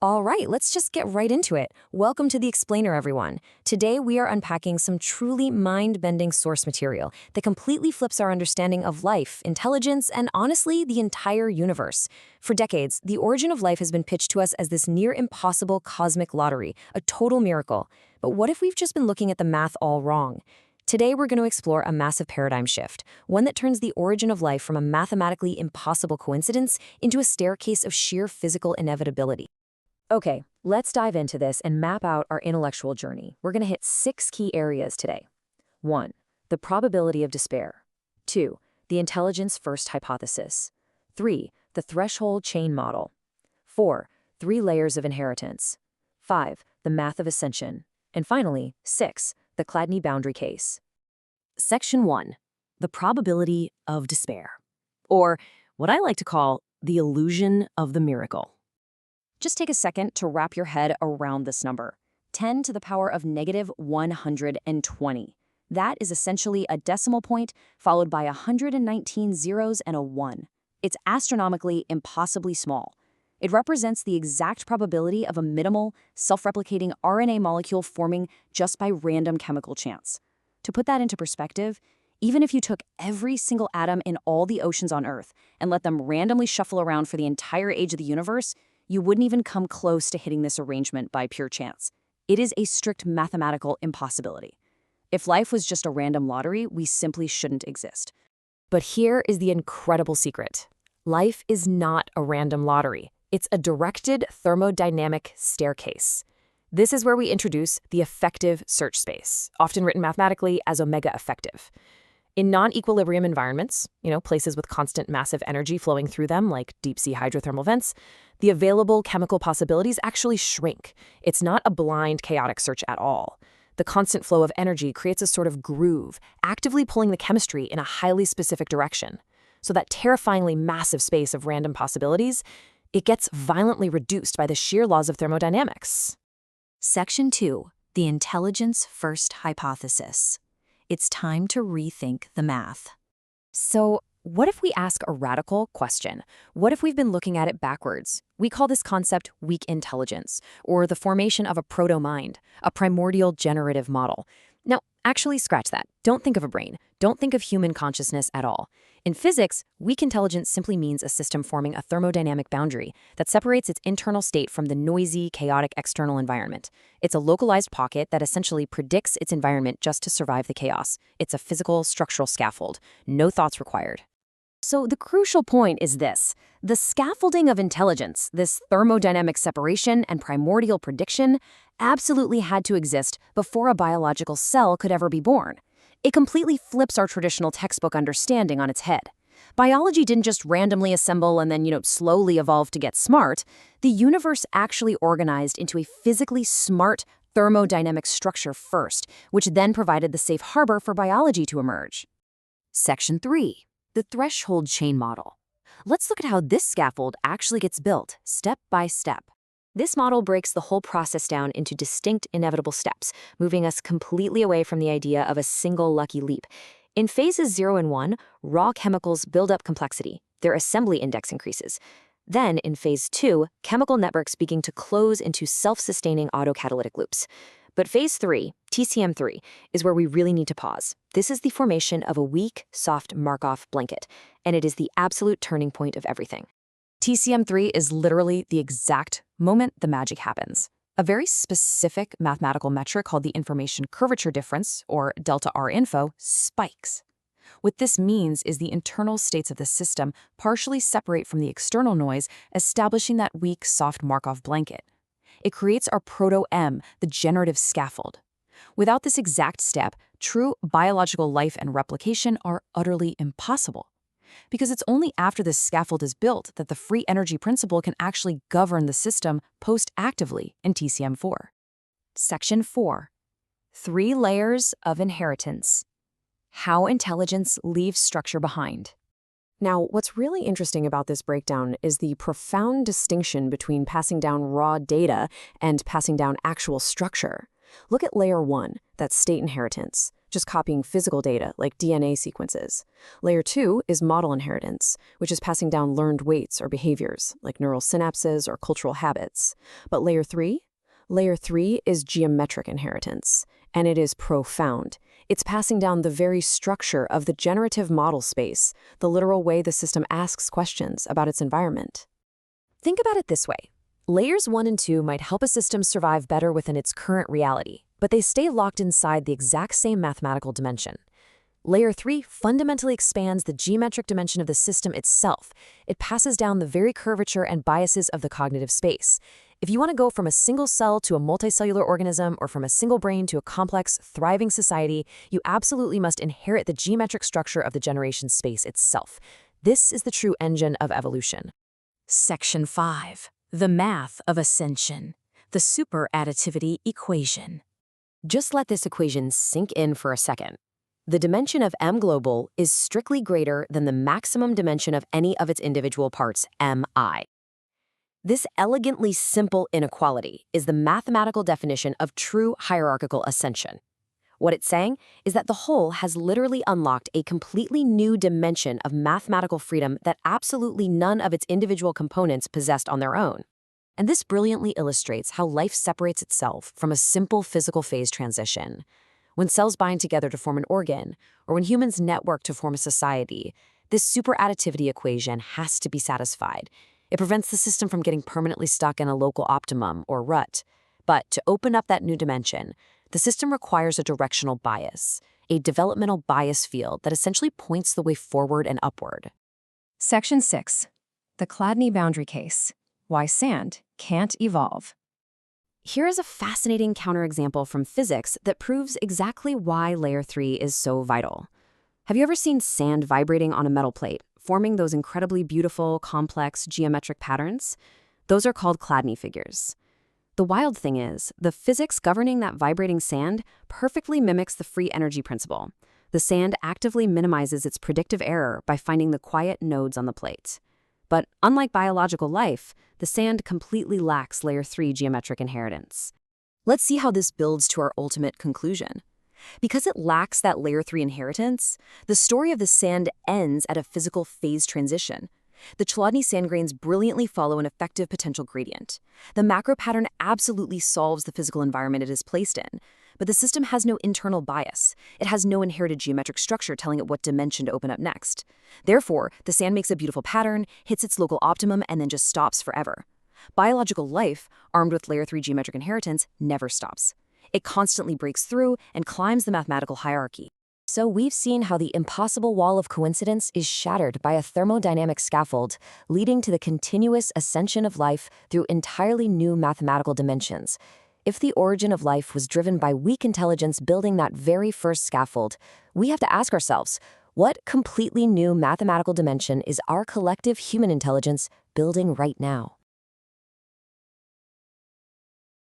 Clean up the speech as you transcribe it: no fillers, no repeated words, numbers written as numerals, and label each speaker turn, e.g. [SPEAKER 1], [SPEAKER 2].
[SPEAKER 1] All right, let's just get right into it. Welcome to The Explainer, everyone. Today, we are unpacking some truly mind-bending source material that completely flips our understanding of life, intelligence, and honestly, the entire universe. For decades, the origin of life has been pitched to us as this near-impossible cosmic lottery, a total miracle. But what if we've just been looking at the math all wrong? Today, we're going to explore a massive paradigm shift, one that turns the origin of life from a mathematically impossible coincidence into a staircase of sheer physical inevitability. Okay, let's dive into this and map out our intellectual journey. We're going to hit 6 key areas today. 1. The probability of despair. 2. The intelligence first hypothesis. 3. The threshold chain model. 4. 3 layers of inheritance. 5. The math of ascension. And finally, 6. The Chladni boundary case. Section 1. The probability of despair. Or what I like to call the illusion of the miracle. Just take a second to wrap your head around this number. 10 to the power of negative 120. That is essentially a decimal point followed by 119 zeros and a 1. It's astronomically impossibly small. It represents the exact probability of a minimal, self-replicating RNA molecule forming just by random chemical chance. To put that into perspective, even if you took every single atom in all the oceans on Earth and let them randomly shuffle around for the entire age of the universe, you wouldn't even come close to hitting this arrangement by pure chance. It is a strict mathematical impossibility. If life was just a random lottery, we simply shouldn't exist. But here is the incredible secret. Life is not a random lottery. It's a directed thermodynamic staircase. This is where we introduce the effective search space, often written mathematically as omega effective. In non-equilibrium environments, places with constant massive energy flowing through them, like deep-sea hydrothermal vents, the available chemical possibilities actually shrink. It's not a blind, chaotic search at all. The constant flow of energy creates a sort of groove, actively pulling the chemistry in a highly specific direction. So that terrifyingly massive space of random possibilities, it gets violently reduced by the sheer laws of thermodynamics. Section 2. The intelligence first hypothesis. It's time to rethink the math. So, what if we ask a radical question? What if we've been looking at it backwards? We call this concept weak intelligence, or the formation of a proto-mind, a primordial generative model. Now, actually scratch that. Don't think of a brain. Don't think of human consciousness at all. In physics, weak intelligence simply means a system forming a thermodynamic boundary that separates its internal state from the noisy, chaotic external environment. It's a localized pocket that essentially predicts its environment just to survive the chaos. It's a physical, structural scaffold. No thoughts required. So the crucial point is this. The scaffolding of intelligence, this thermodynamic separation and primordial prediction, absolutely had to exist before a biological cell could ever be born. It completely flips our traditional textbook understanding on its head. Biology didn't just randomly assemble and then, slowly evolve to get smart. The universe actually organized into a physically smart thermodynamic structure first, which then provided the safe harbor for biology to emerge. Section 3. The threshold chain model. Let's look at how this scaffold actually gets built, step by step. This model breaks the whole process down into distinct, inevitable steps, moving us completely away from the idea of a single lucky leap. In phases 0 and 1, raw chemicals build up complexity. Their assembly index increases. Then, in phase 2, chemical networks begin to close into self-sustaining autocatalytic loops. But phase 3, TCM3, is where we really need to pause. This is the formation of a weak, soft Markov blanket, and it is the absolute turning point of everything. TCM3 is literally the exact moment the magic happens. A very specific mathematical metric called the information curvature difference, or delta R info, spikes. What this means is the internal states of the system partially separate from the external noise, establishing that weak, soft Markov blanket. It creates our proto-M, the generative scaffold. Without this exact step, true biological life and replication are utterly impossible. Because it's only after this scaffold is built that the free energy principle can actually govern the system post-actively in TCM4. Section 4. 3 layers of inheritance. How intelligence leaves structure behind. Now, what's really interesting about this breakdown is the profound distinction between passing down raw data and passing down actual structure. Look at layer 1, that's state inheritance, just copying physical data like DNA sequences. Layer 2 is model inheritance, which is passing down learned weights or behaviors like neural synapses or cultural habits. But layer 3? Layer 3 is geometric inheritance, and it is profound. It's passing down the very structure of the generative model space, the literal way the system asks questions about its environment. Think about it this way. Layers 1 and 2 might help a system survive better within its current reality, but they stay locked inside the exact same mathematical dimension. Layer 3 fundamentally expands the geometric dimension of the system itself. It passes down the very curvature and biases of the cognitive space. If you want to go from a single cell to a multicellular organism or from a single brain to a complex, thriving society, you absolutely must inherit the geometric structure of the generation space itself. This is the true engine of evolution.
[SPEAKER 2] Section 5. The math of ascension. The super-additivity equation.
[SPEAKER 1] Just let this equation sink in for a second. The dimension of m global is strictly greater than the maximum dimension of any of its individual parts, mi. This elegantly simple inequality is the mathematical definition of true hierarchical ascension. What it's saying is that the whole has literally unlocked a completely new dimension of mathematical freedom that absolutely none of its individual components possessed on their own. And this brilliantly illustrates how life separates itself from a simple physical phase transition. When cells bind together to form an organ, or when humans network to form a society, this super-additivity equation has to be satisfied. It prevents the system from getting permanently stuck in a local optimum or rut. But to open up that new dimension, the system requires a directional bias, a developmental bias field that essentially points the way forward and upward.
[SPEAKER 2] Section 6. The Chladni boundary case. Why sand can't evolve.
[SPEAKER 1] Here is a fascinating counterexample from physics that proves exactly why layer 3 is so vital. Have you ever seen sand vibrating on a metal plate, forming those incredibly beautiful, complex geometric patterns? Those are called Chladni figures. The wild thing is, the physics governing that vibrating sand perfectly mimics the free energy principle. The sand actively minimizes its predictive error by finding the quiet nodes on the plate. But unlike biological life, the sand completely lacks layer 3 geometric inheritance. Let's see how this builds to our ultimate conclusion. Because it lacks that layer 3 inheritance, the story of the sand ends at a physical phase transition. The Chladni sand grains brilliantly follow an effective potential gradient. The macro pattern absolutely solves the physical environment it is placed in, but the system has no internal bias. It has no inherited geometric structure telling it what dimension to open up next. Therefore, the sand makes a beautiful pattern, hits its local optimum, and then just stops forever. Biological life, armed with layer 3 geometric inheritance, never stops. It constantly breaks through and climbs the mathematical hierarchy. So we've seen how the impossible wall of coincidence is shattered by a thermodynamic scaffold, leading to the continuous ascension of life through entirely new mathematical dimensions. If the origin of life was driven by weak intelligence building that very first scaffold, we have to ask ourselves, what completely new mathematical dimension is our collective human intelligence building right now?